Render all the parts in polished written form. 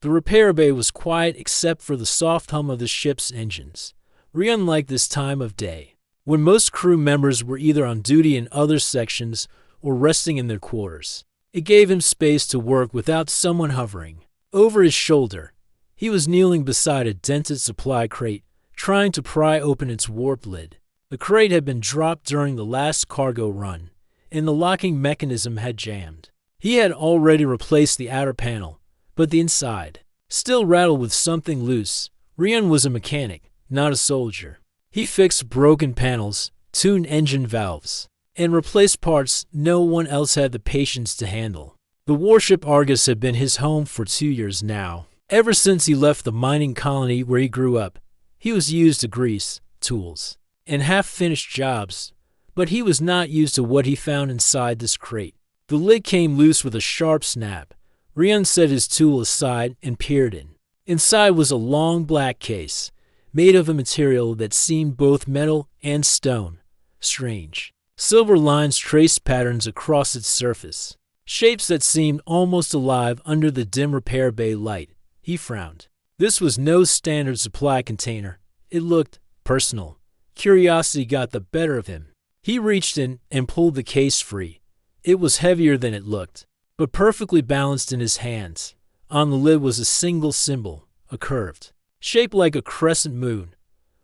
The repair bay was quiet except for the soft hum of the ship's engines, unlike this time of day, when most crew members were either on duty in other sections or resting in their quarters. It gave him space to work without someone hovering over his shoulder. He was kneeling beside a dented supply crate, trying to pry open its warped lid. The crate had been dropped during the last cargo run, and the locking mechanism had jammed. He had already replaced the outer panel, but the inside still rattled with something loose. Rian was a mechanic, not a soldier. He fixed broken panels, tuned engine valves, and replaced parts no one else had the patience to handle. The warship Argus had been his home for 2 years now. Ever since he left the mining colony where he grew up, he was used to grease, tools, and half-finished jobs, but he was not used to what he found inside this crate. The lid came loose with a sharp snap. Rian set his tool aside and peered in. Inside was a long black case, made of a material that seemed both metal and stone. Strange. Silver lines traced patterns across its surface, shapes that seemed almost alive under the dim repair bay light. He frowned. This was no standard supply container. It looked personal. Curiosity got the better of him. He reached in and pulled the case free. It was heavier than it looked, but perfectly balanced in his hands. On the lid was a single symbol, a curved, shaped like a crescent moon,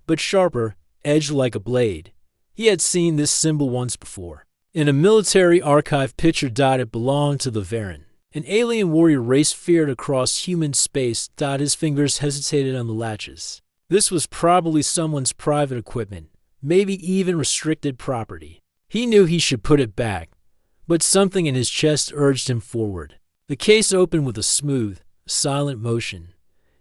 but sharper, edged like a blade. He had seen this symbol once before. In a military archive picture. It belonged to the Varen. An alien warrior race feared across human space. His fingers hesitated on the latches. This was probably someone's private equipment, maybe even restricted property. He knew he should put it back, but something in his chest urged him forward. The case opened with a smooth, silent motion.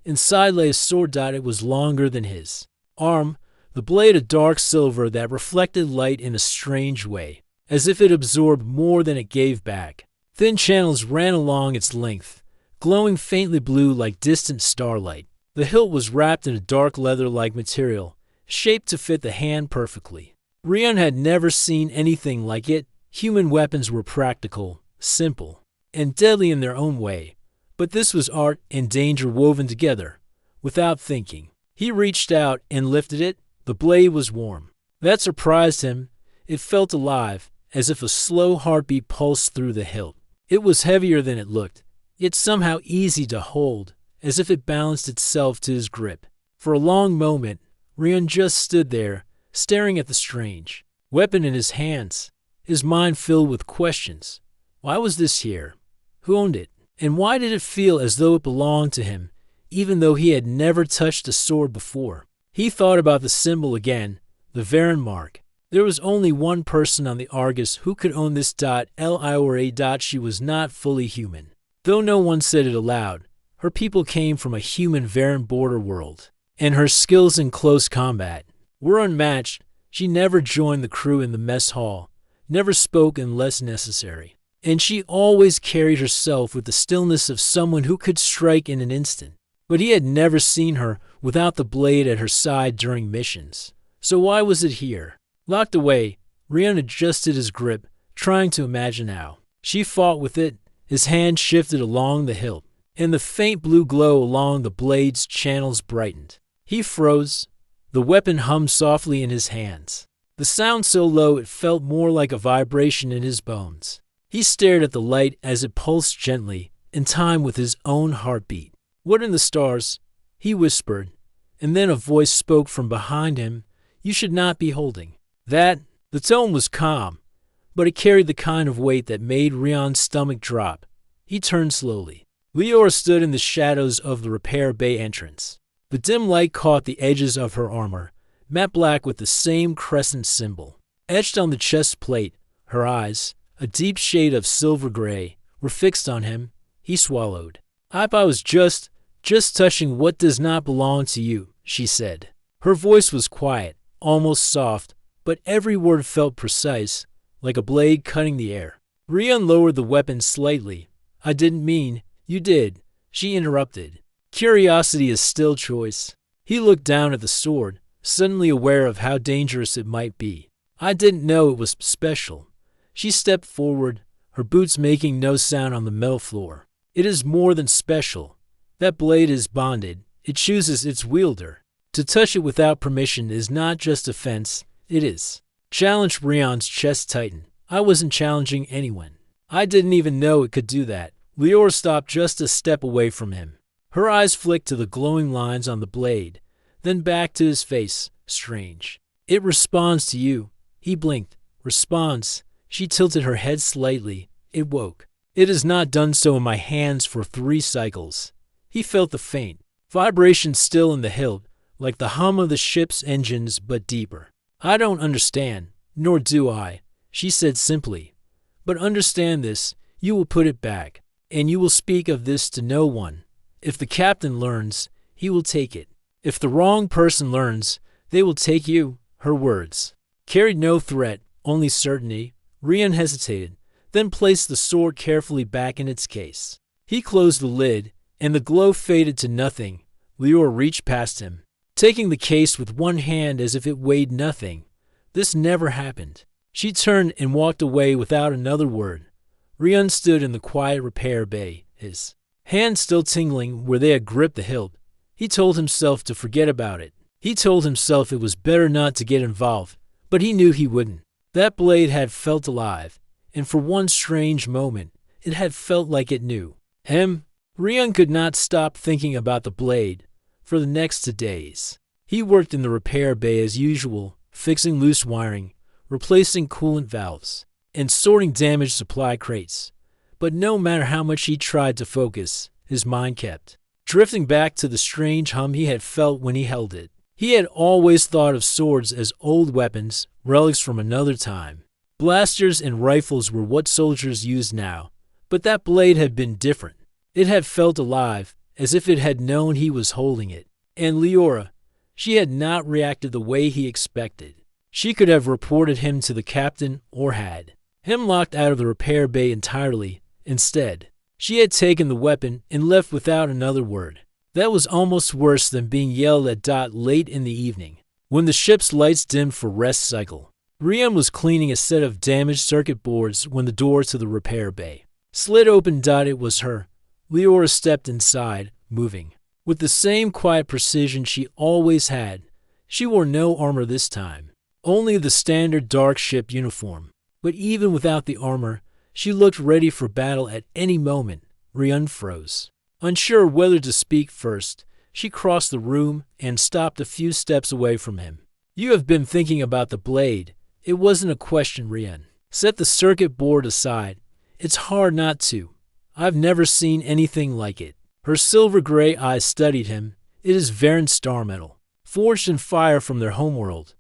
Inside lay a sword. It was longer than his arm, the blade a dark silver that reflected light in a strange way, as if it absorbed more than it gave back. Thin channels ran along its length, glowing faintly blue like distant starlight. The hilt was wrapped in a dark leather-like material, shaped to fit the hand perfectly. Rian had never seen anything like it. Human weapons were practical, simple, and deadly in their own way, but this was art and danger woven together. Without thinking, he reached out and lifted it. The blade was warm. That surprised him. It felt alive, as if a slow heartbeat pulsed through the hilt. It was heavier than it looked, yet somehow easy to hold, as if it balanced itself to his grip. For a long moment, Rian just stood there, staring at the strange weapon in his hands, his mind filled with questions. Why was this here? Who owned it? And why did it feel as though it belonged to him, even though he had never touched a sword before? He thought about the symbol again, the Varen mark. There was only one person on the Argus who could own this. Liora. She was not fully human. Though no one said it aloud, her people came from a human Varen border world, and her skills in close combat were unmatched. She never joined the crew in the mess hall, never spoke unless necessary, and she always carried herself with the stillness of someone who could strike in an instant. But he had never seen her without the blade at her side during missions. So why was it here? Locked away, Rian adjusted his grip, trying to imagine how. She fought with it. His hand shifted along the hilt, and the faint blue glow along the blade's channels brightened. He froze. The weapon hummed softly in his hands, the sound so low it felt more like a vibration in his bones. He stared at the light as it pulsed gently, in time with his own heartbeat. "What in the stars?" he whispered, and then a voice spoke from behind him. "You should not be holding that." The tone was calm, but it carried the kind of weight that made Rian's stomach drop. He turned slowly. Leora stood in the shadows of the repair bay entrance. The dim light caught the edges of her armor, matte black with the same crescent symbol. Etched on the chest plate, her eyes, a deep shade of silver gray, were fixed on him. He swallowed. "I was just touching what does not belong to you," she said. Her voice was quiet, almost soft, but every word felt precise, like a blade cutting the air. Rian lowered the weapon slightly. "I didn't mean you did," she interrupted. Curiosity is still choice. He looked down at the sword, suddenly aware of how dangerous it might be. "I didn't know it was special." She stepped forward, her boots making no sound on the metal floor. "It is more than special. That blade is bonded. It chooses its wielder. To touch it without permission is not just offense, it is. Challenged. Rion's chest tightened. I wasn't challenging anyone. I didn't even know it could do that. Leora stopped just a step away from him. Her eyes flicked to the glowing lines on the blade, then back to his face. Strange. It responds to you. He blinked. Responds. She tilted her head slightly. It woke. It has not done so in my hands for 3 cycles. He felt the faint vibration still in the hilt, like the hum of the ship's engines but deeper. I don't understand, nor do I, she said simply. But understand this, you will put it back, and you will speak of this to no one. If the captain learns, he will take it. If the wrong person learns, they will take you. Her words carried no threat, only certainty. Rian hesitated, then placed the sword carefully back in its case. He closed the lid, and the glow faded to nothing. Leora reached past him, taking the case with one hand as if it weighed nothing. This never happened. She turned and walked away without another word. Rian stood in the quiet repair bay, his hands still tingling where they had gripped the hilt. He told himself to forget about it. He told himself it was better not to get involved, but he knew he wouldn't. That blade had felt alive, and for one strange moment, it had felt like it knew him. Rian could not stop thinking about the blade for the next 2 days. He worked in the repair bay as usual, fixing loose wiring, replacing coolant valves, and sorting damaged supply crates. But no matter how much he tried to focus, his mind kept drifting back to the strange hum he had felt when he held it. He had always thought of swords as old weapons, relics from another time. Blasters and rifles were what soldiers used now, but that blade had been different. It had felt alive, as if it had known he was holding it. And Leora, she had not reacted the way he expected. She could have reported him to the captain or had him locked out of the repair bay entirely. Instead, she had taken the weapon and left without another word. That was almost worse than being yelled at. Late in the evening, when the ship's lights dimmed for rest cycle, Rian was cleaning a set of damaged circuit boards when the door to the repair bay slid open. It was her. Leora stepped inside, moving with the same quiet precision she always had. She wore no armor this time, only the standard dark ship uniform. But even without the armor, she looked ready for battle at any moment. Rian froze. Unsure whether to speak first, she crossed the room and stopped a few steps away from him. You have been thinking about the blade. It wasn't a question. Rian set the circuit board aside. It's hard not to. I've never seen anything like it. Her silver-gray eyes studied him. It is Varen star metal, forged in fire from their homeworld.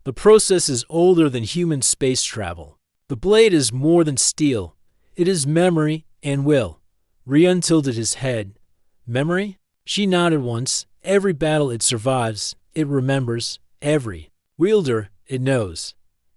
The process is older than human space travel. The blade is more than steel. It is memory and will. Rian tilted his head. Memory? She nodded once. Every battle it survives, it remembers. Every wielder, it knows.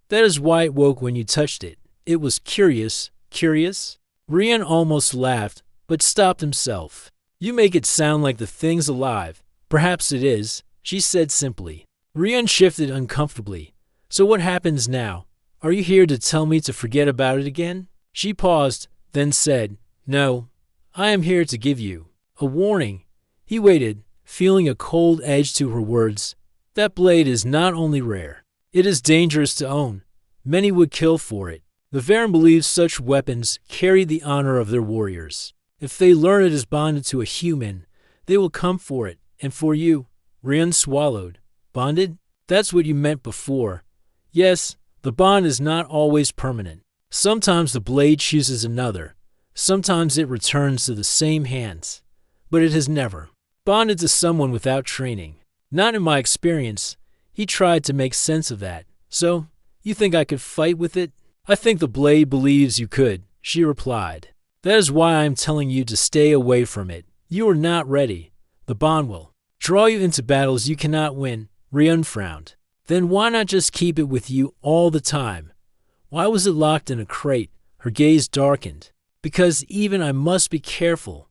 That is why it woke when you touched it. It was curious. Curious? Rian almost laughed, but stopped himself. You make it sound like the thing's alive. Perhaps it is, she said simply. Rian shifted uncomfortably. So what happens now? Are you here to tell me to forget about it again? She paused, then said, No, I am here to give you a warning. He waited, feeling a cold edge to her words. That blade is not only rare, it is dangerous to own. Many would kill for it. The Varen believes such weapons carry the honor of their warriors. If they learn it is bonded to a human, they will come for it, and for you. Rian swallowed. Bonded? That's what you meant before. Yes, the bond is not always permanent. Sometimes the blade chooses another. Sometimes it returns to the same hands. But it has never bonded to someone without training. Not in my experience. He tried to make sense of that. So, you think I could fight with it? I think the blade believes you could, she replied. That is why I am telling you to stay away from it. You are not ready. The bond will draw you into battles you cannot win. Rian frowned. Then why not just keep it with you all the time? Why was it locked in a crate? Her gaze darkened. Because even I must be careful.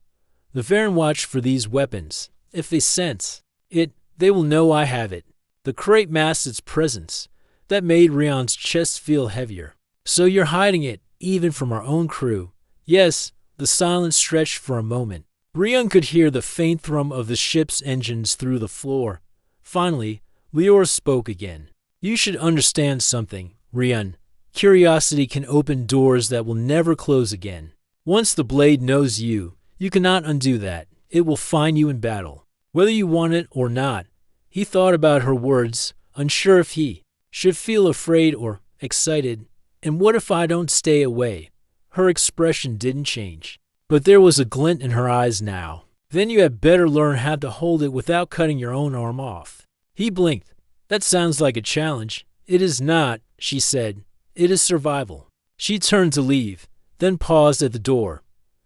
The Varen watch for these weapons. If they sense it, they will know I have it. The crate masked its presence. That made Rian's chest feel heavier. So you're hiding it, even from our own crew. Yes, the silence stretched for a moment. Rian could hear the faint thrum of the ship's engines through the floor. Finally, Lior spoke again. You should understand something, Rian. Curiosity can open doors that will never close again. Once the blade knows you, you cannot undo that. It will find you in battle, whether you want it or not. He thought about her words, unsure if he should feel afraid or excited. And what if I don't stay away? Her expression didn't change, but there was a glint in her eyes now. Then you had better learn how to hold it without cutting your own arm off. He blinked. That sounds like a challenge. It is not, she said. It is survival. She turned to leave, then paused at the door.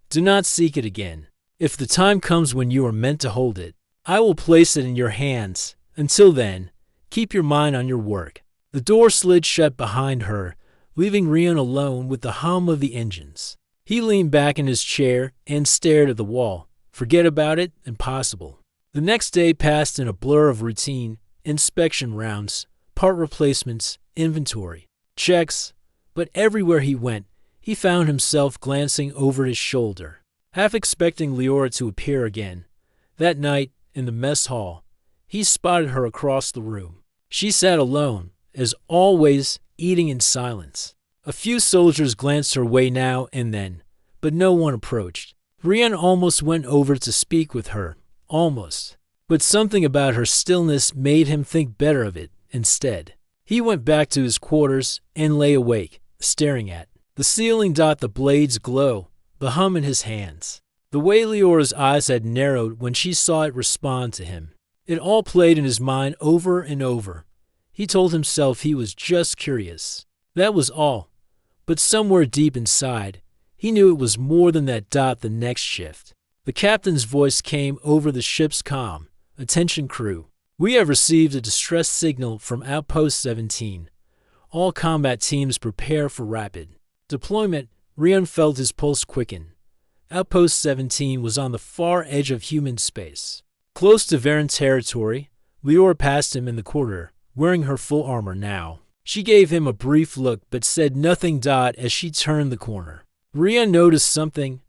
Do not seek it again. If the time comes when you are meant to hold it, I will place it in your hands. Until then, keep your mind on your work. The door slid shut behind her, leaving Rian alone with the hum of the engines. He leaned back in his chair and stared at the wall. Forget about it? Impossible. The next day passed in a blur of routine, inspection rounds, part replacements, inventory, checks. But everywhere he went, he found himself glancing over his shoulder, half expecting Leora to appear again. That night, in the mess hall, he spotted her across the room. She sat alone, as always, eating in silence. A few soldiers glanced her way now and then, but no one approached. Rian almost went over to speak with her, almost. But something about her stillness made him think better of it instead. He went back to his quarters and lay awake, staring at the ceiling. The blades glow, the hum in his hands. The way Leora's eyes had narrowed when she saw it respond to him. It all played in his mind over and over. He told himself he was just curious. That was all. But somewhere deep inside, he knew it was more than that. The next shift, the captain's voice came over the ship's comm. Attention crew. We have received a distress signal from Outpost 17. All combat teams prepare for rapid deployment. Rian felt his pulse quicken. Outpost 17 was on the far edge of human space, close to Varen territory. Leora passed him in the corridor, wearing her full armor now. She gave him a brief look but said nothing. As she turned the corner, Rian noticed something.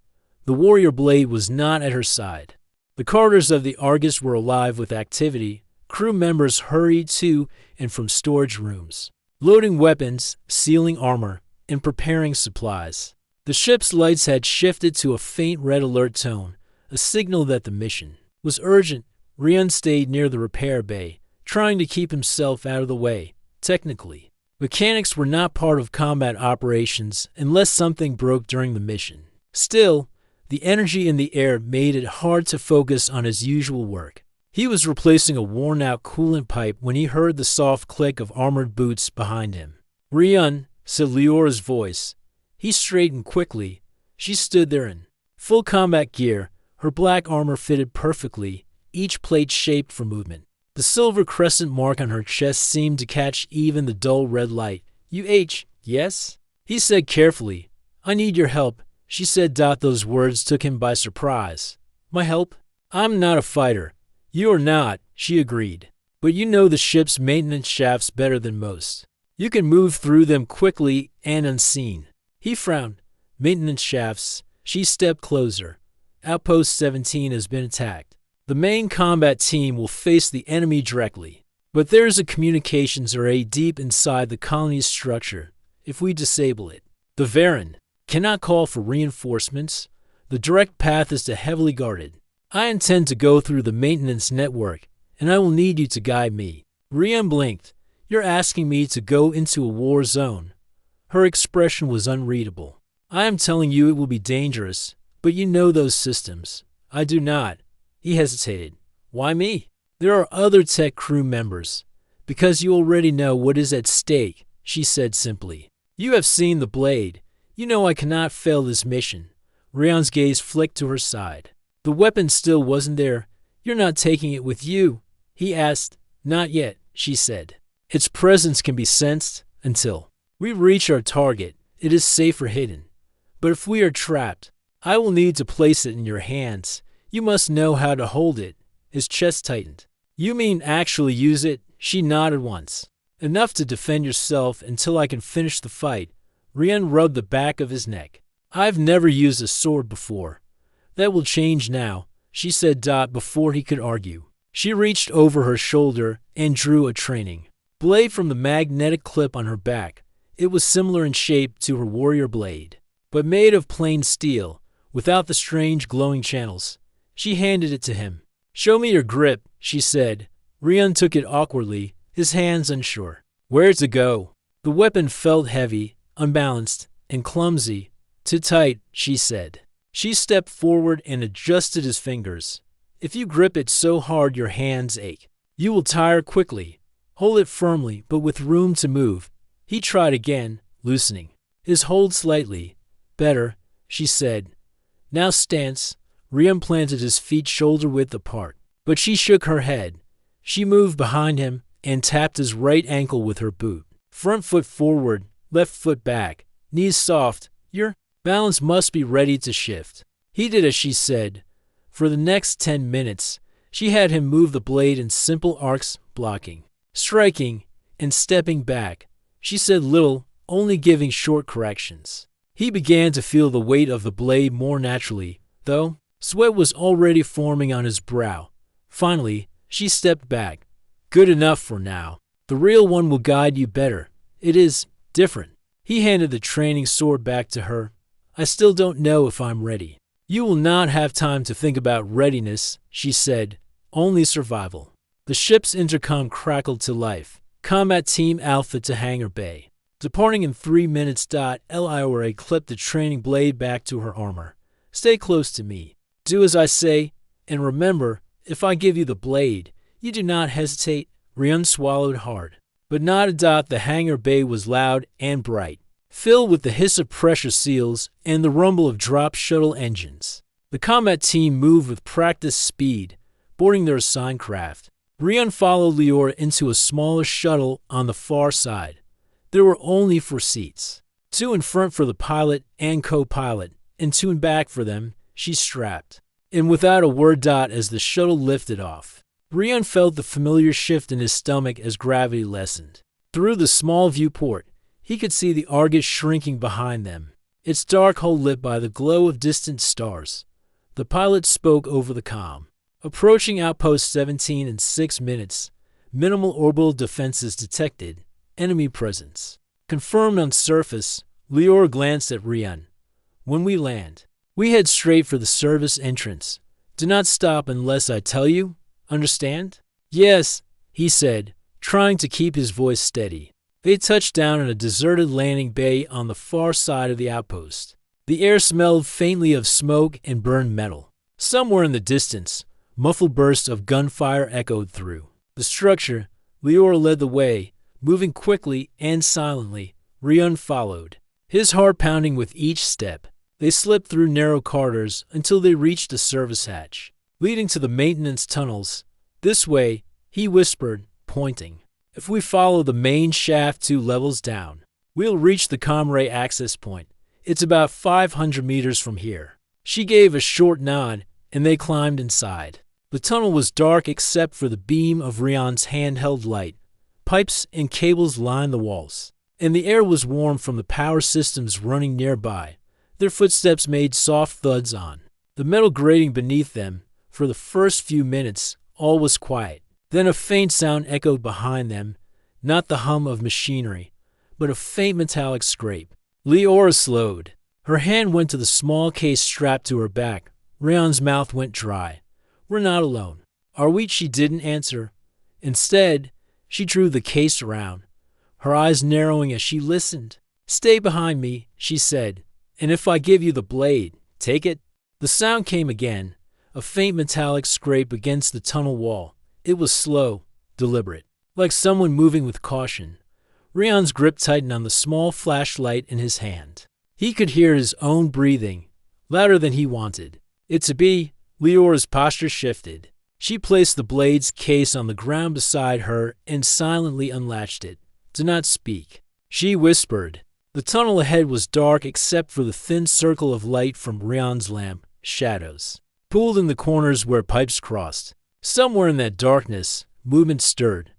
The warrior blade was not at her side. The corridors of the Argus were alive with activity. Crew members hurried to and from storage rooms, loading weapons, sealing armor, and preparing supplies. The ship's lights had shifted to a faint red alert tone, a signal that the mission was urgent. Rian stayed near the repair bay, trying to keep himself out of the way. Technically, mechanics were not part of combat operations unless something broke during the mission. Still, the energy in the air made it hard to focus on his usual work. He was replacing a worn-out coolant pipe when he heard the soft click of armored boots behind him. Rian, said Leora's voice. He straightened quickly. She stood there in full combat gear. Her black armor fitted perfectly, each plate shaped for movement. The silver crescent mark on her chest seemed to catch even the dull red light. Yes? He said carefully. I need your help. She said. Those words took him by surprise. My help? I'm not a fighter. You are not, she agreed. But you know the ship's maintenance shafts better than most. You can move through them quickly and unseen. He frowned. Maintenance shafts. She stepped closer. Outpost 17 has been attacked. The main combat team will face the enemy directly. But there is a communications array deep inside the colony's structure. If we disable it, the Varen cannot call for reinforcements. The direct path is to heavily guarded. I intend to go through the maintenance network, and I will need you to guide me. Rian blinked. You're asking me to go into a war zone. Her expression was unreadable. I am telling you it will be dangerous, but you know those systems. I do not. He hesitated. Why me? There are other tech crew members. Because you already know what is at stake, she said simply. You have seen the blade. You know I cannot fail this mission. Rian's gaze flicked to her side. The weapon still wasn't there. You're not taking it with you? He asked. Not yet, she said. Its presence can be sensed until we reach our target. It is safer hidden. But if we are trapped, I will need to place it in your hands. You must know how to hold it. His chest tightened. You mean actually use it? She nodded once. Enough to defend yourself until I can finish the fight. Rian rubbed the back of his neck. I've never used a sword before. That will change now, she said before he could argue. She reached over her shoulder and drew a training blade from the magnetic clip on her back. It was similar in shape to her warrior blade, but made of plain steel, without the strange glowing channels. She handed it to him. "Show me your grip," she said. Rion took it awkwardly, his hands unsure. "Where's it go?" The weapon felt heavy, unbalanced, and clumsy. "Too tight," she said. She stepped forward and adjusted his fingers. "If you grip it so hard your hands ache, you will tire quickly. Hold it firmly, but with room to move." He tried again, loosening his hold slightly. "Better," she said. "Now stance." Rion planted his feet shoulder-width apart, but she shook her head. She moved behind him and tapped his right ankle with her boot. Front foot forward, left foot back, knees soft. "Your balance must be ready to shift." He did as she said. For the next 10 minutes, she had him move the blade in simple arcs, blocking, striking, and stepping back. She said little, only giving short corrections. He began to feel the weight of the blade more naturally, though. Sweat was already forming on his brow. Finally, she stepped back. "Good enough for now. The real one will guide you better. It is different." He handed the training sword back to her. "I still don't know if I'm ready." "You will not have time to think about readiness," she said. "Only survival." The ship's intercom crackled to life. "Combat Team Alpha to Hangar Bay. Departing in 3 minutes. Liora clipped the training blade back to her armor. "Stay close to me. Do as I say, and remember, if I give you the blade, you do not hesitate." Rion swallowed hard. But not a dot. The hangar bay was loud and bright, filled with the hiss of pressure seals and the rumble of drop shuttle engines. The combat team moved with practiced speed, boarding their assigned craft. Rion followed Leora into a smaller shuttle on the far side. There were only 4 seats, 2 in front for the pilot and co-pilot, and 2 in back for them. She strapped, and without a word. As the shuttle lifted off, Rion felt the familiar shift in his stomach as gravity lessened. Through the small viewport, he could see the Argus shrinking behind them, its dark hull lit by the glow of distant stars. The pilot spoke over the comm. "Approaching Outpost 17 in 6 minutes. Minimal orbital defenses detected. Enemy presence confirmed on surface." Leora glanced at Rion. "When we land, we head straight for the service entrance. Do not stop unless I tell you. Understand?" "Yes," he said, trying to keep his voice steady. They touched down in a deserted landing bay on the far side of the outpost. The air smelled faintly of smoke and burned metal. Somewhere in the distance, muffled bursts of gunfire echoed through the structure. Leora led the way, moving quickly and silently. Rion followed, his heart pounding with each step. They slipped through narrow corridors until they reached a service hatch, leading to the maintenance tunnels. "This way," he whispered, pointing. "If we follow the main shaft 2 levels down, we'll reach the Comray access point. It's about 500 meters from here." She gave a short nod, and they climbed inside. The tunnel was dark except for the beam of Rion's handheld light. Pipes and cables lined the walls, and the air was warm from the power systems running nearby. Their footsteps made soft thuds on the metal grating beneath them. For the first few minutes, all was quiet. Then a faint sound echoed behind them, not the hum of machinery, but a faint metallic scrape. Leora slowed. Her hand went to the small case strapped to her back. Rion's mouth went dry. "We're not alone, are we?" She didn't answer. Instead, she drew the case around, her eyes narrowing as she listened. "Stay behind me," she said, "and if I give you the blade, take it." The sound came again, a faint metallic scrape against the tunnel wall. It was slow, deliberate, like someone moving with caution. Rion's grip tightened on the small flashlight in his hand. He could hear his own breathing, louder than he wanted it to be. Leora's posture shifted. She placed the blade's case on the ground beside her and silently unlatched it. "Do not speak," she whispered. The tunnel ahead was dark except for the thin circle of light from Rion's lamp. Shadows pooled in the corners where pipes crossed. Somewhere in that darkness, movement stirred.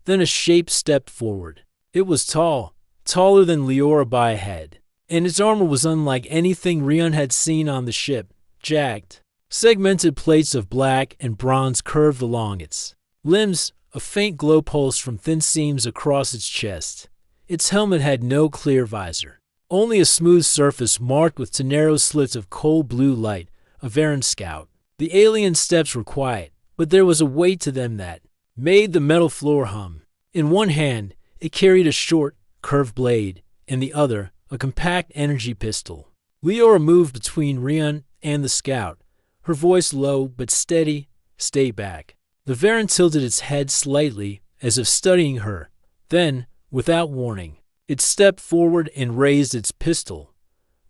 Then a shape stepped forward. It was tall, taller than Leora by a head, and its armor was unlike anything Rion had seen on the ship. Jagged, Segmented plates of black and bronze curved along its limbs, a faint glow pulsed from thin seams across its chest. Its helmet had no clear visor, only a smooth surface marked with two narrow slits of cold blue light, a Varen scout. The alien steps were quiet, but there was a weight to them that made the metal floor hum. In one hand, it carried a short, curved blade, in the other, a compact energy pistol. Leora moved between Rion and the scout, her voice low but steady. "Stay back." The Varen tilted its head slightly, as if studying her. Then, without warning, it stepped forward and raised its pistol.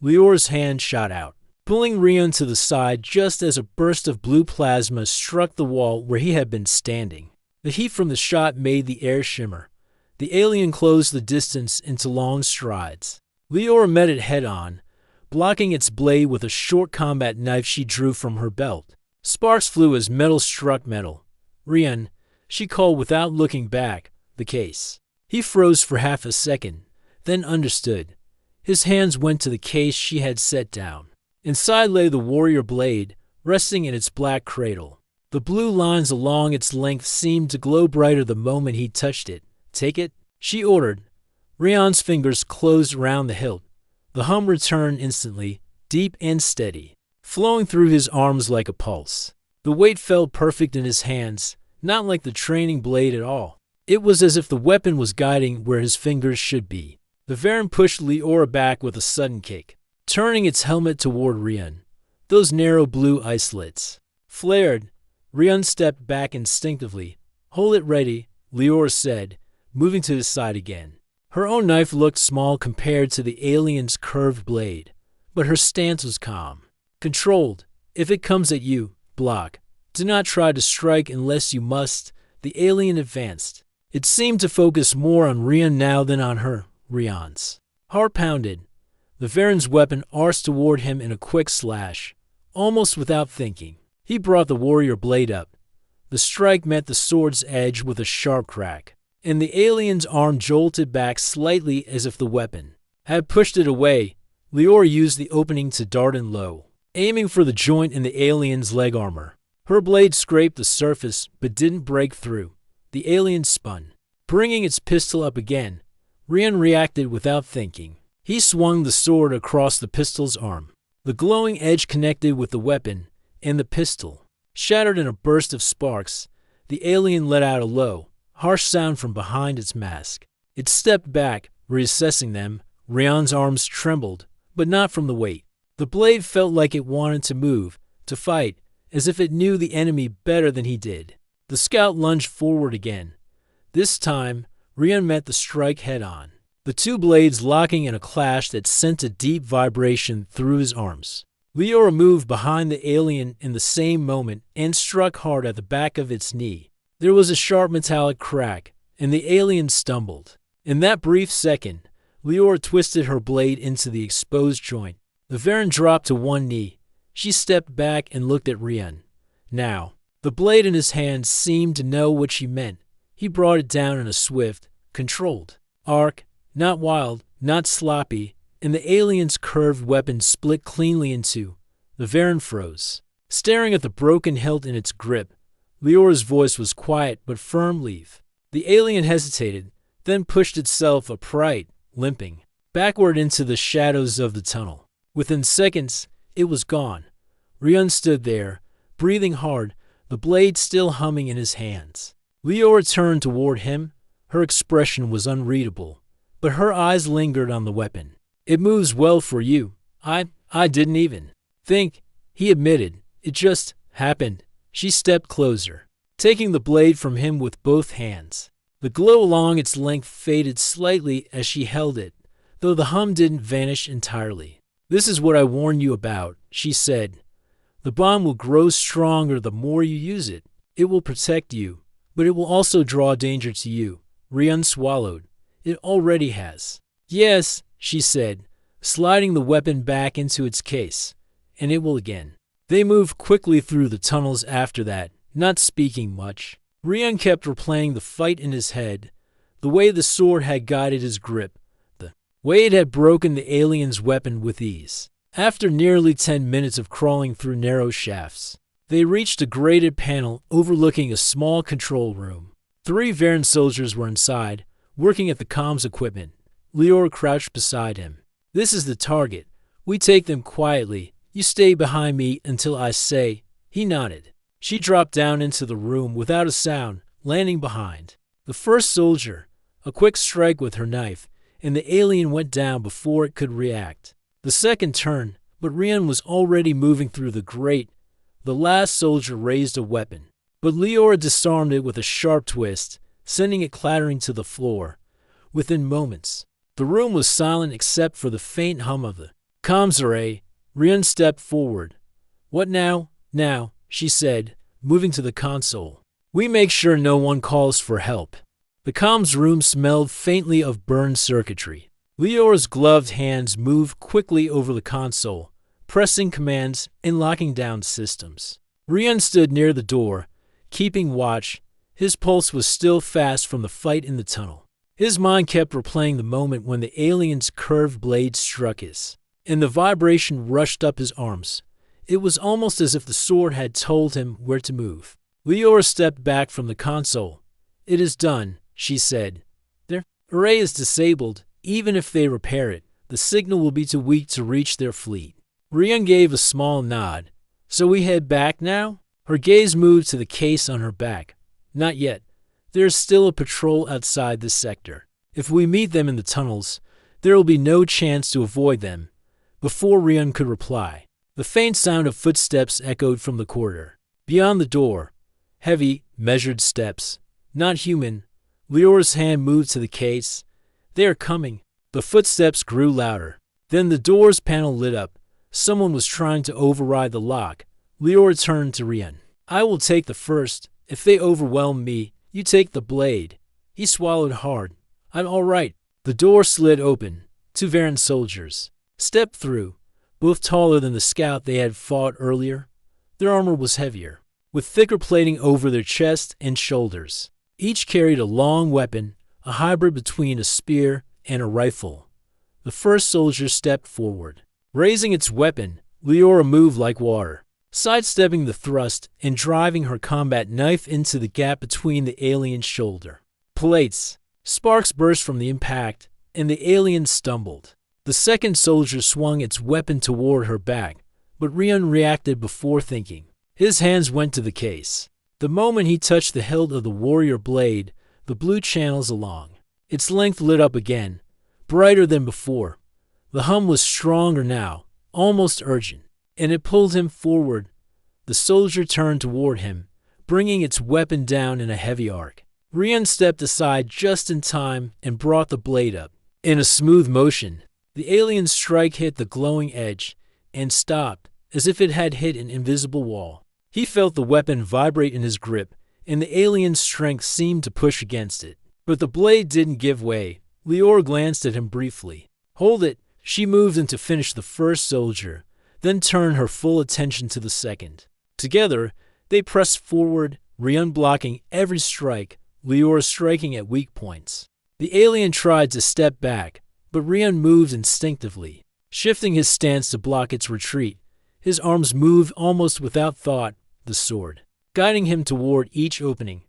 Leora's hand shot out, pulling Rion to the side just as a burst of blue plasma struck the wall where he had been standing. The heat from the shot made the air shimmer. The alien closed the distance into long strides. Leora met it head-on, blocking its blade with a short combat knife she drew from her belt. Sparks flew as metal struck metal. "Rion," she called without looking back, "the case." He froze for half a second, then understood. His hands went to the case she had set down. Inside lay the warrior blade, resting in its black cradle. The blue lines along its length seemed to glow brighter the moment he touched it. "Take it," she ordered. Rion's fingers closed around the hilt. The hum returned instantly, deep and steady, flowing through his arms like a pulse. The weight felt perfect in his hands, not like the training blade at all. It was as if the weapon was guiding where his fingers should be. The Varen pushed Leora back with a sudden kick, turning its helmet toward Rion. Those narrow blue eye slits flared. Rion stepped back instinctively. "Hold it ready," Leora said, moving to his side again. Her own knife looked small compared to the alien's curved blade, but her stance was calm. "Controlled. If it comes at you, block. Do not try to strike unless you must." The alien advanced. It seemed to focus more on Rion now than on her. Rion's heart pounded. The Varen's weapon arced toward him in a quick slash, almost without thinking. He brought the warrior blade up. The strike met the sword's edge with a sharp crack, and the alien's arm jolted back slightly as if the weapon had pushed it away. Leora used the opening to dart in low, aiming for the joint in the alien's leg armor. Her blade scraped the surface but didn't break through. The alien spun, bringing its pistol up again. Rion reacted without thinking. He swung the sword across the pistol's arm. The glowing edge connected with the weapon, and the pistol shattered in a burst of sparks. The alien let out a low, harsh sound from behind its mask. It stepped back, reassessing them. Rion's arms trembled, but not from the weight. The blade felt like it wanted to move, to fight, as if it knew the enemy better than he did. The scout lunged forward again. This time, Rion met the strike head-on, the two blades locking in a clash that sent a deep vibration through his arms. Leora moved behind the alien in the same moment and struck hard at the back of its knee. There was a sharp metallic crack, and the alien stumbled. In that brief second, Leora twisted her blade into the exposed joint. The Varen dropped to one knee. She stepped back and looked at Rion. Now, the blade in his hand seemed to know what she meant. He brought it down in a swift, controlled arc, not wild, not sloppy, and the alien's curved weapon split cleanly in two. The Varen froze, staring at the broken hilt in its grip. Leora's voice was quiet but firm. "Leave." The alien hesitated, then pushed itself upright, limping backward into the shadows of the tunnel. Within seconds, it was gone. Rion stood there, breathing hard, the blade still humming in his hands. Leora turned toward him. Her expression was unreadable, but her eyes lingered on the weapon. "It moves well for you. I didn't even think," he admitted. "It just happened." She stepped closer, taking the blade from him with both hands. The glow along its length faded slightly as she held it, though the hum didn't vanish entirely. "This is what I warned you about," she said. "The bond will grow stronger the more you use it. It will protect you, but it will also draw danger to you." Rion swallowed. "It already has." "Yes," she said, sliding the weapon back into its case. "And it will again." They moved quickly through the tunnels after that, not speaking much. Rion kept replaying the fight in his head, the way the sword had guided his grip, the way it had broken the alien's weapon with ease. After nearly 10 minutes of crawling through narrow shafts, they reached a grated panel overlooking a small control room. 3 Varen soldiers were inside, working at the comms equipment. Leora crouched beside him. "This is the target. We take them quietly. You stay behind me until I say." He nodded. She dropped down into the room without a sound, landing behind the first soldier. A quick strike with her knife, and the alien went down before it could react. The second turned, but Rian was already moving through the grate. The last soldier raised a weapon, but Leora disarmed it with a sharp twist, sending it clattering to the floor. Within moments, the room was silent except for the faint hum of the comms array. Rian stepped forward. "What now?" "Now," she said, moving to the console. "We make sure no one calls for help." The comms room smelled faintly of burned circuitry. Leora's gloved hands moved quickly over the console, pressing commands and locking down systems. Rian stood near the door, keeping watch. His pulse was still fast from the fight in the tunnel. His mind kept replaying the moment when the alien's curved blade struck his, and the vibration rushed up his arms. It was almost as if the sword had told him where to move. Leora stepped back from the console. "It is done," she said. "Their array is disabled. Even if they repair it, the signal will be too weak to reach their fleet." Rian gave a small nod. "So we head back now?" Her gaze moved to the case on her back. "Not yet. There is still a patrol outside this sector. If we meet them in the tunnels, there will be no chance to avoid them." Before Rian could reply, the faint sound of footsteps echoed from the corridor. Beyond the door, heavy, measured steps. Not human. Leora's hand moved to the case. "They are coming." The footsteps grew louder. Then the door's panel lit up. Someone was trying to override the lock. Leora turned to Rian. "I will take the first. If they overwhelm me, you take the blade." He swallowed hard. "I'm all right." The door slid open. 2 Varen soldiers stepped through, both taller than the scout they had fought earlier. Their armor was heavier, with thicker plating over their chest and shoulders. Each carried a long weapon, a hybrid between a spear and a rifle. The first soldier stepped forward. Raising its weapon, Leora moved like water, sidestepping the thrust and driving her combat knife into the gap between the alien's shoulder plates. Sparks burst from the impact, and the alien stumbled. The second soldier swung its weapon toward her back, but Rian reacted before thinking. His hands went to the case. The moment he touched the hilt of the warrior blade, the blue channels along its length lit up again, brighter than before. The hum was stronger now, almost urgent, and it pulled him forward. The soldier turned toward him, bringing its weapon down in a heavy arc. Rian stepped aside just in time and brought the blade up. In a smooth motion, the alien's strike hit the glowing edge and stopped, as if it had hit an invisible wall. He felt the weapon vibrate in his grip, and the alien's strength seemed to push against it. But the blade didn't give way. Leora glanced at him briefly. "Hold it." She moved in to finish the first soldier, then turned her full attention to the second. Together, they pressed forward, Rian blocking every strike, Leora striking at weak points. The alien tried to step back, but Rian moved instinctively, shifting his stance to block its retreat. His arms moved almost without thought, the sword guiding him toward each opening.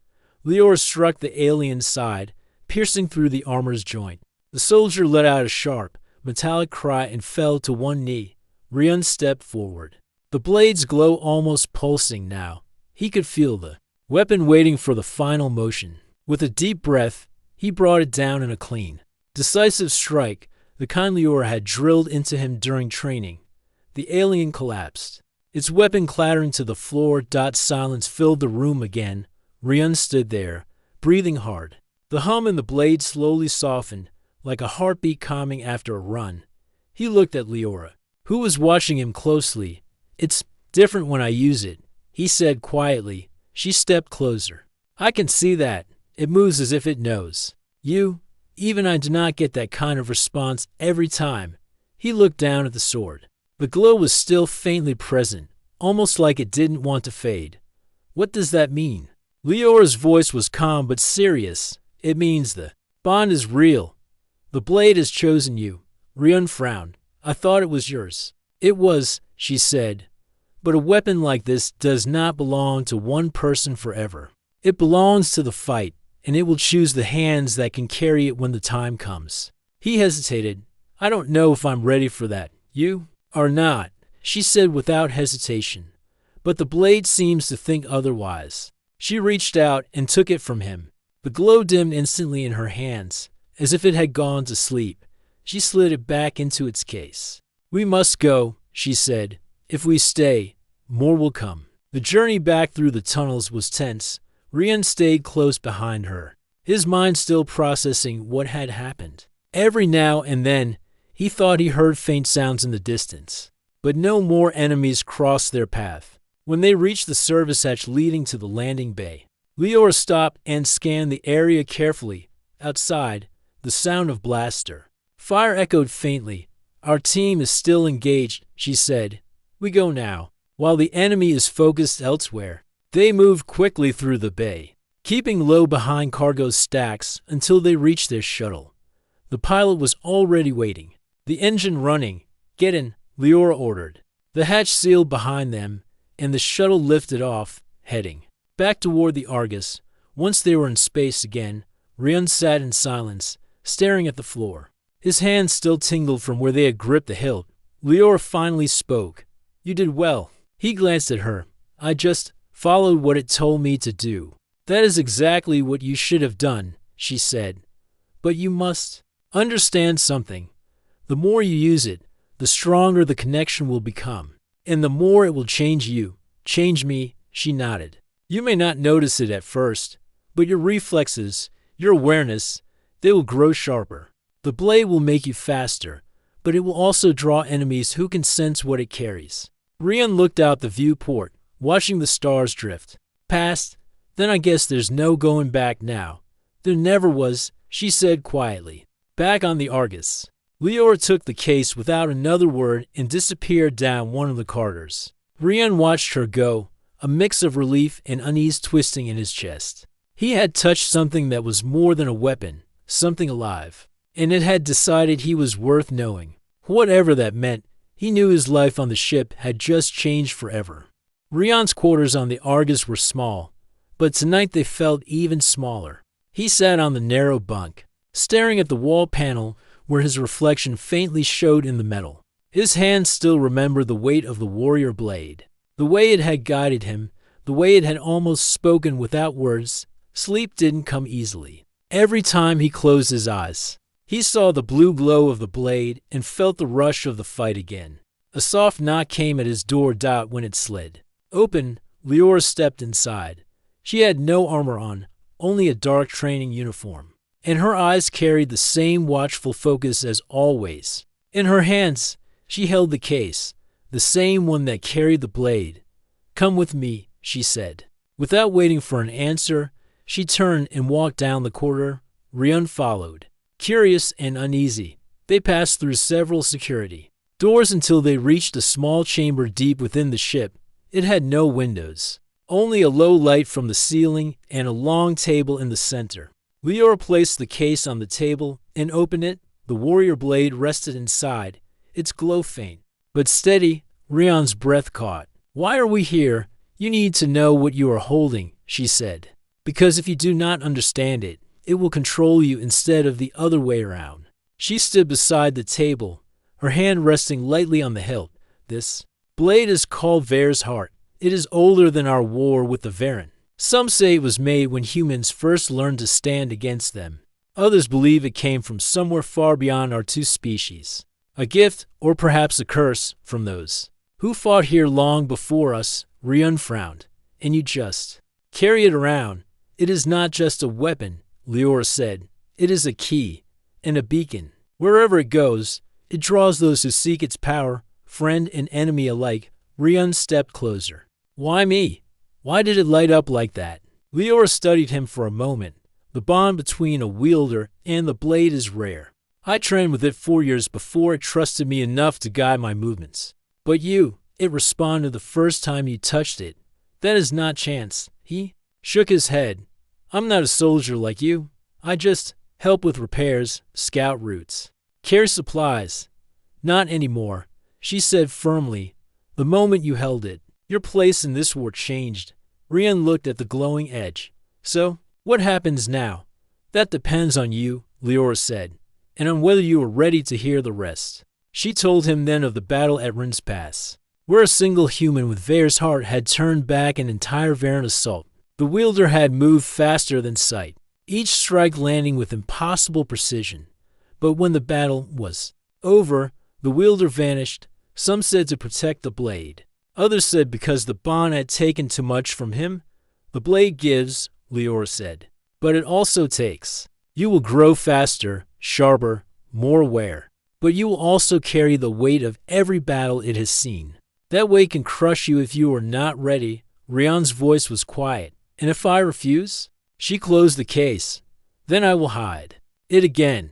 Leora struck the alien's side, piercing through the armor's joint. The soldier let out a sharp, metallic cry and fell to one knee. Rian stepped forward. The blade's glow almost pulsing now. He could feel the weapon waiting for the final motion. With a deep breath, he brought it down in a clean, decisive strike, the kind Leora had drilled into him during training. The alien collapsed, its weapon clattering to the floor. Silence filled the room again. Rian stood there, breathing hard. The hum in the blade slowly softened, like a heartbeat calming after a run. He looked at Leora, who was watching him closely. "It's different when I use it," he said quietly. She stepped closer. "I can see that. It moves as if it knows. Even I do not get that kind of response every time." He looked down at the sword. The glow was still faintly present, almost like it didn't want to fade. "What does that mean?" Leora's voice was calm but serious. "It means the bond is real. The blade has chosen you." Rian frowned. "I thought it was yours." It was, she said, but a weapon like this does not belong to one person forever. It belongs to the fight, and it will choose the hands that can carry it when the time comes. He hesitated. I don't know if I'm ready for that. You are not, she said without hesitation. But the blade seems to think otherwise. She reached out and took it from him. The glow dimmed instantly in her hands, as if it had gone to sleep. She slid it back into its case. We must go, she said. If we stay, more will come. The journey back through the tunnels was tense. Rian stayed close behind her, his mind still processing what had happened. Every now and then, he thought he heard faint sounds in the distance, but no more enemies crossed their path. When they reached the service hatch leading to the landing bay, Leora stopped and scanned the area carefully. Outside, the sound of blaster fire echoed faintly. Our team is still engaged, she said. We go now. While the enemy is focused elsewhere, they moved quickly through the bay, keeping low behind cargo stacks until they reached their shuttle. The pilot was already waiting, the engine running. Get in, Leora ordered. The hatch sealed behind them, and the shuttle lifted off, heading back toward the Argus. Once they were in space again, Rian sat in silence, staring at the floor. His hands still tingled from where they had gripped the hilt. Leora finally spoke. You did well. He glanced at her. I just followed what it told me to do. That is exactly what you should have done, she said. But you must understand something. The more you use it, the stronger the connection will become. And the more it will change you, change me, she nodded. You may not notice it at first, but your reflexes, your awareness, they will grow sharper. The blade will make you faster, but it will also draw enemies who can sense what it carries. Rian looked out the viewport, watching the stars drift past. Then I guess there's no going back now. There never was, she said quietly. Back on the Argus, Leora took the case without another word and disappeared down one of the corridors. Rian watched her go, a mix of relief and unease twisting in his chest. He had touched something that was more than a weapon, something alive, and it had decided he was worth knowing. Whatever that meant, he knew his life on the ship had just changed forever. Rian's quarters on the Argus were small, but tonight they felt even smaller. He sat on the narrow bunk, staring at the wall panel where his reflection faintly showed in the metal. His hands still remembered the weight of the warrior blade, the way it had guided him, the way it had almost spoken without words. Sleep didn't come easily. Every time he closed his eyes, he saw the blue glow of the blade and felt the rush of the fight again. A soft knock came at his door when it slid open. Leora stepped inside. She had no armor on, only a dark training uniform, and her eyes carried the same watchful focus as always. In her hands, she held the case, the same one that carried the blade. Come with me, she said. Without waiting for an answer, she turned and walked down the corridor. Rian followed. Curious and uneasy, they passed through several security doors until they reached a small chamber deep within the ship. It had no windows, only a low light from the ceiling and a long table in the center. Leora placed the case on the table and opened it. The warrior blade rested inside, its glow faint, but steady. Rian's breath caught. Why are we here? You need to know what you are holding, she said. Because if you do not understand it, it will control you instead of the other way around. She stood beside the table, her hand resting lightly on the hilt. This blade is called Vare's Heart. It is older than our war with the Varen. Some say it was made when humans first learned to stand against them. Others believe it came from somewhere far beyond our two species. A gift, or perhaps a curse, from those who fought here long before us. Rian frowned. And you just carry it around. It is not just a weapon, Leora said. It is a key and a beacon. Wherever it goes, it draws those who seek its power, friend and enemy alike. Rian stepped closer. Why me? Why did it light up like that? Leora studied him for a moment. The bond between a wielder and the blade is rare. I trained with it 4 years before it trusted me enough to guide my movements. But you, it responded the first time you touched it. That is not chance. He shook his head. I'm not a soldier like you. I just help with repairs, scout routes, carry supplies. Not anymore. she said firmly. The moment you held it, your place in this war changed. Rian looked at the glowing edge. So, what happens now? That depends on you, Leora said, and on whether you are ready to hear the rest. She told him then of the battle at Rin's Pass, where a single human with Vair's heart had turned back an entire Varen assault. The wielder had moved faster than sight, each strike landing with impossible precision. But when the battle was over, the wielder vanished. Some said to protect the blade. Others said because the bond had taken too much from him. The blade gives, Leora said, but it also takes. You will grow faster, sharper, more aware, but you will also carry the weight of every battle it has seen. That weight can crush you if you are not ready. Rian's voice was quiet. And if I refuse? She closed the case. Then I will hide it again.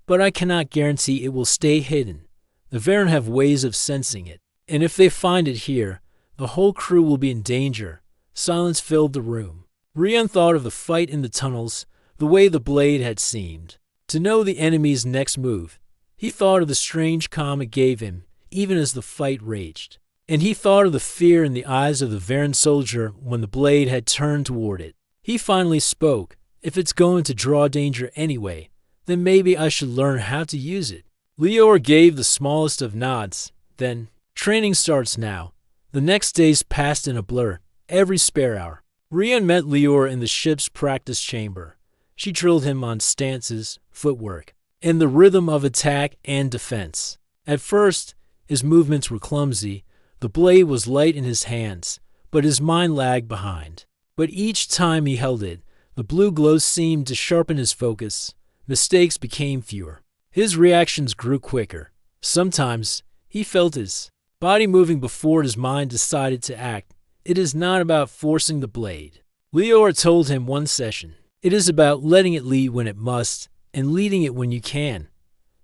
But I cannot guarantee it will stay hidden. The Varen have ways of sensing it, and if they find it here, the whole crew will be in danger. Silence filled the room. Rian thought of the fight in the tunnels, the way the blade had seemed to know the enemy's next move. He thought of the strange calm it gave him, even as the fight raged. And he thought of the fear in the eyes of the Varen soldier when the blade had turned toward it. He finally spoke. If it's going to draw danger anyway, then maybe I should learn how to use it. Leora gave the smallest of nods. Then, training starts now. The next days passed in a blur, every spare hour. Rian met Leora in the ship's practice chamber. She drilled him on stances, footwork, and the rhythm of attack and defense. At first, his movements were clumsy. The blade was light in his hands, but his mind lagged behind. But each time he held it, the blue glow seemed to sharpen his focus. Mistakes became fewer. His reactions grew quicker. Sometimes, he felt his body moving before his mind decided to act. It is not about forcing the blade, Leora told him one session. It is about letting it lead when it must, and leading it when you can.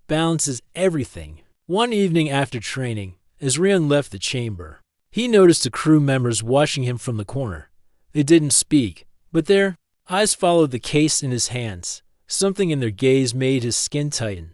Balance is everything. One evening after training, as Rian left the chamber, he noticed the crew members watching him from the corner. They didn't speak, but their eyes followed the case in his hands. Something in their gaze made his skin tighten.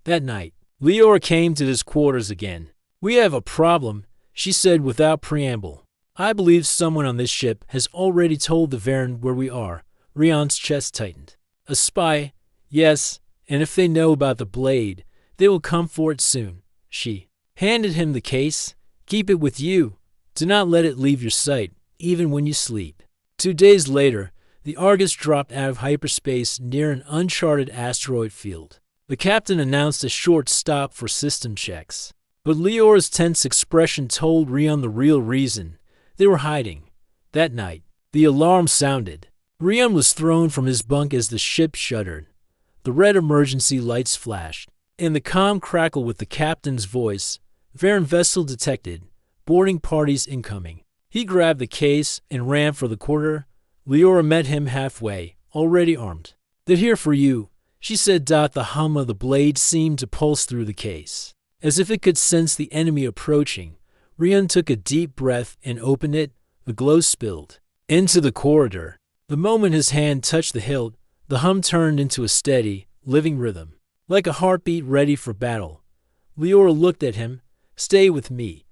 That night, Leora came to his quarters again. We have a problem, she said without preamble. I believe someone on this ship has already told the Varen where we are. Rian's chest tightened. A spy? Yes, and if they know about the blade, they will come for it soon. She handed him the case. Keep it with you. Do not let it leave your sight, even when you sleep. 2 days later, the Argus dropped out of hyperspace near an uncharted asteroid field. The captain announced a short stop for system checks. But Leora's tense expression told Rian the real reason. They were hiding. That night, the alarm sounded. Rian was thrown from his bunk as the ship shuddered. The red emergency lights flashed. In the calm crackle with the captain's voice, Varen vessel detected. Boarding parties incoming. He grabbed the case and ran for the quarter. Leora met him halfway, already armed. They're here for you, she said. The hum of the blade seemed to pulse through the case, as if it could sense the enemy approaching. Rian took a deep breath and opened it. The glow spilled into the corridor. The moment his hand touched the hilt, the hum turned into a steady, living rhythm, like a heartbeat ready for battle. Leora looked at him. Stay with me,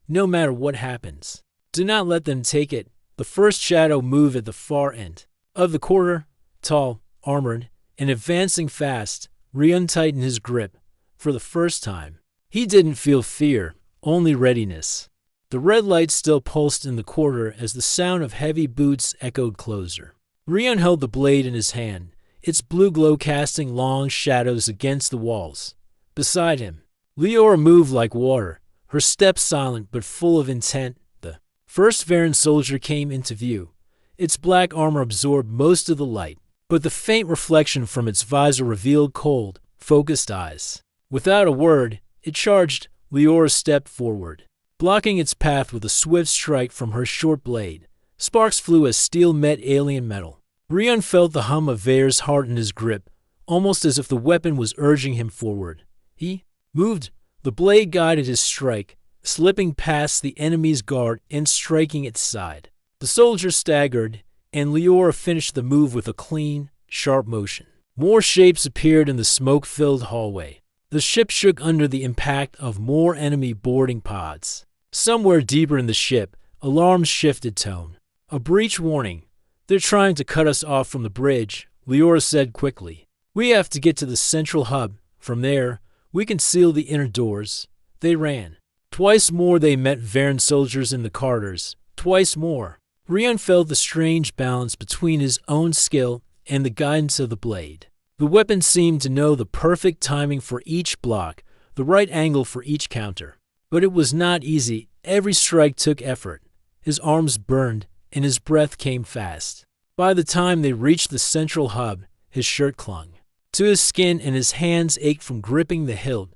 no matter what happens. Do not let them take it. The first shadow moved at the far end of the corridor, tall, armored, and advancing fast. Rian tightened his grip. For the first time, he didn't feel fear, only readiness. The red light still pulsed in the corridor as the sound of heavy boots echoed closer. Rian held the blade in his hand, its blue glow casting long shadows against the walls. Beside him, Leora moved like water, her steps silent but full of intent. The first Varen soldier came into view. Its black armor absorbed most of the light, but the faint reflection from its visor revealed cold, focused eyes. Without a word, it charged. Leora stepped forward, blocking its path with a swift strike from her short blade. Sparks flew as steel met alien metal. Rian felt the hum of Vair's heart in his grip, almost as if the weapon was urging him forward. He moved. The blade guided his strike, slipping past the enemy's guard and striking its side. The soldier staggered, and Leora finished the move with a clean, sharp motion. More shapes appeared in the smoke-filled hallway. The ship shook under the impact of more enemy boarding pods. Somewhere deeper in the ship, alarms shifted tone. A breach warning. They're trying to cut us off from the bridge, Leora said quickly. We have to get to the central hub. From there, we can seal the inner doors. They ran. Twice more they met Varen soldiers in the corridors. Twice more. Rion felt the strange balance between his own skill and the guidance of the blade. The weapon seemed to know the perfect timing for each block, the right angle for each counter. But it was not easy. Every strike took effort. His arms burned, and his breath came fast. By the time they reached the central hub, his shirt clung to his skin and his hands ached from gripping the hilt.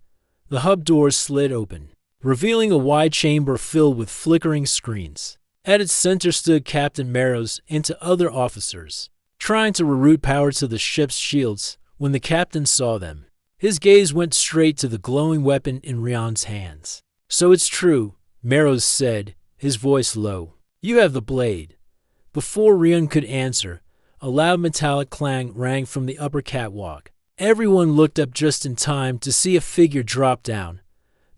The hub doors slid open, revealing a wide chamber filled with flickering screens. At its center stood Captain Marrows and two other officers, trying to reroute power to the ship's shields. When the captain saw them, his gaze went straight to the glowing weapon in Rion's hands. So it's true, Marrows said, his voice low. You have the blade. Before Rion could answer, a loud metallic clang rang from the upper catwalk. Everyone looked up just in time to see a figure drop down.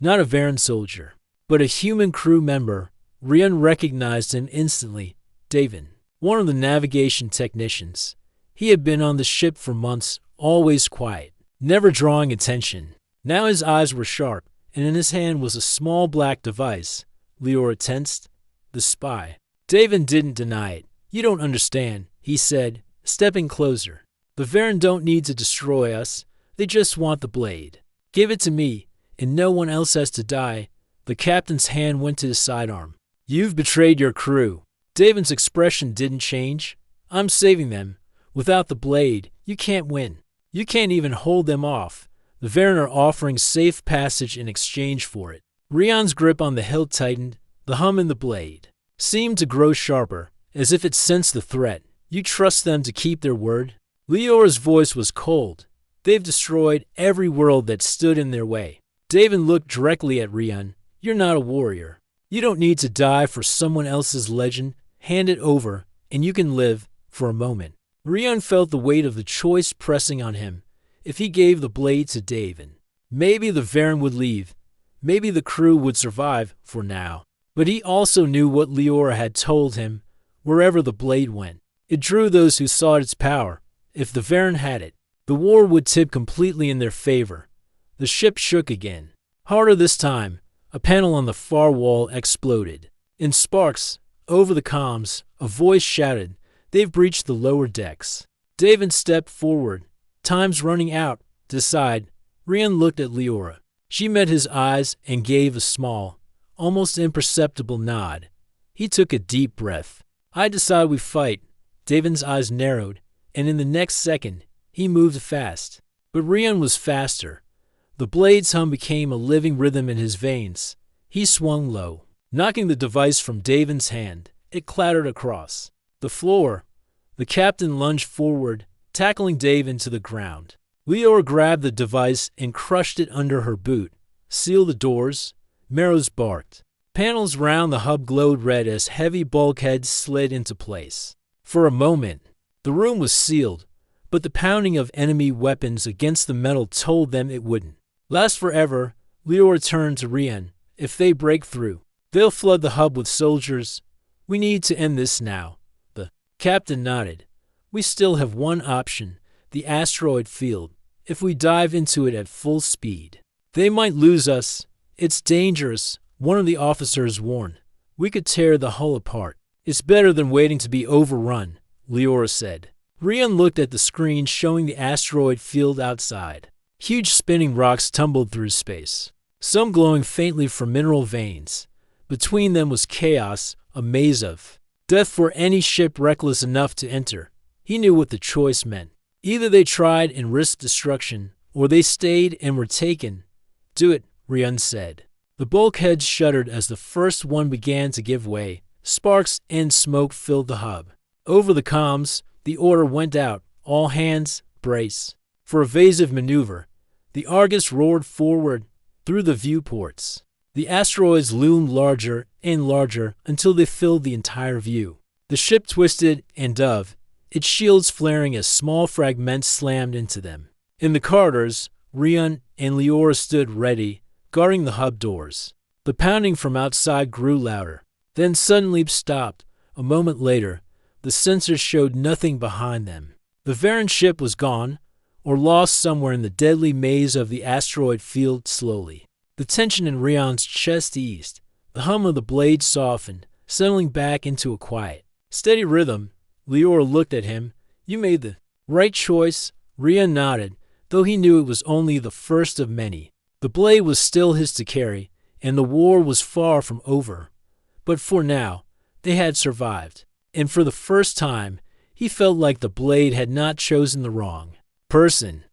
Not a Varen soldier, but a human crew member. Rion recognized him instantly. Davin, one of the navigation technicians. He had been on the ship for months, always quiet, never drawing attention. Now his eyes were sharp, and in his hand was a small black device. Leora tensed. The spy. Davin didn't deny it. You don't understand, he said, stepping closer. The Varen don't need to destroy us. They just want the blade. Give it to me, and no one else has to die. The captain's hand went to his sidearm. You've betrayed your crew. Davin's expression didn't change. I'm saving them. Without the blade, you can't win. You can't even hold them off. The Varen are offering safe passage in exchange for it. Rion's grip on the hilt tightened. The hum in the blade seemed to grow sharper, as if it sensed the threat. You trust them to keep their word? Leora's voice was cold. They've destroyed every world that stood in their way. Davin looked directly at Rion. You're not a warrior. You don't need to die for someone else's legend. Hand it over, and you can live for a moment. Rion felt the weight of the choice pressing on him. If he gave the blade to Davin, maybe the Varen would leave. Maybe the crew would survive for now. But he also knew what Leora had told him. Wherever the blade went, it drew those who sought its power. If the Varen had it, the war would tip completely in their favor. The ship shook again. Harder this time. A panel on the far wall exploded. In sparks, over the comms, a voice shouted, They've breached the lower decks. Davin stepped forward. Time's running out. Decide. Rion looked at Leora. She met his eyes and gave a small, almost imperceptible nod. He took a deep breath. I decide we fight. Davin's eyes narrowed, and in the next second, he moved fast. But Rion was faster. The blade's hum became a living rhythm in his veins. He swung low, knocking the device from Davin's hand. It clattered across the floor. The captain lunged forward, tackling Davin to the ground. Leora grabbed the device and crushed it under her boot. Seal the doors. Marrows barked. Panels round the hub glowed red as heavy bulkheads slid into place. For a moment, the room was sealed, but the pounding of enemy weapons against the metal told them it wouldn't last forever. Leora turned to Rion. If they break through, they'll flood the hub with soldiers. We need to end this now. The captain nodded. We still have one option, the asteroid field. If we dive into it at full speed, they might lose us. It's dangerous, one of the officers warned. We could tear the hull apart. It's better than waiting to be overrun, Leora said. Rion looked at the screen showing the asteroid field outside. Huge spinning rocks tumbled through space, some glowing faintly from mineral veins. Between them was chaos, a maze of death for any ship reckless enough to enter. He knew what the choice meant. Either they tried and risked destruction, or they stayed and were taken. Do it, Rion said. The bulkheads shuddered as the first one began to give way. Sparks and smoke filled the hub. Over the comms, the order went out. All hands, brace for evasive maneuver. The Argus roared forward through the viewports. The asteroids loomed larger and larger until they filled the entire view. The ship twisted and dove, its shields flaring as small fragments slammed into them. In the corridors, Rion, and Leora stood ready, guarding the hub doors. The pounding from outside grew louder, then suddenly stopped. A moment later, the sensors showed nothing behind them. The Varen ship was gone, or lost somewhere in the deadly maze of the asteroid field. Slowly, the tension in Rion's chest eased. The hum of the blade softened, settling back into a quiet, steady rhythm. Leora looked at him. "You made the right choice." Rion nodded, though he knew it was only the first of many. The blade was still his to carry, and the war was far from over. But for now, they had survived, and for the first time, he felt like the blade had not chosen the wrong person.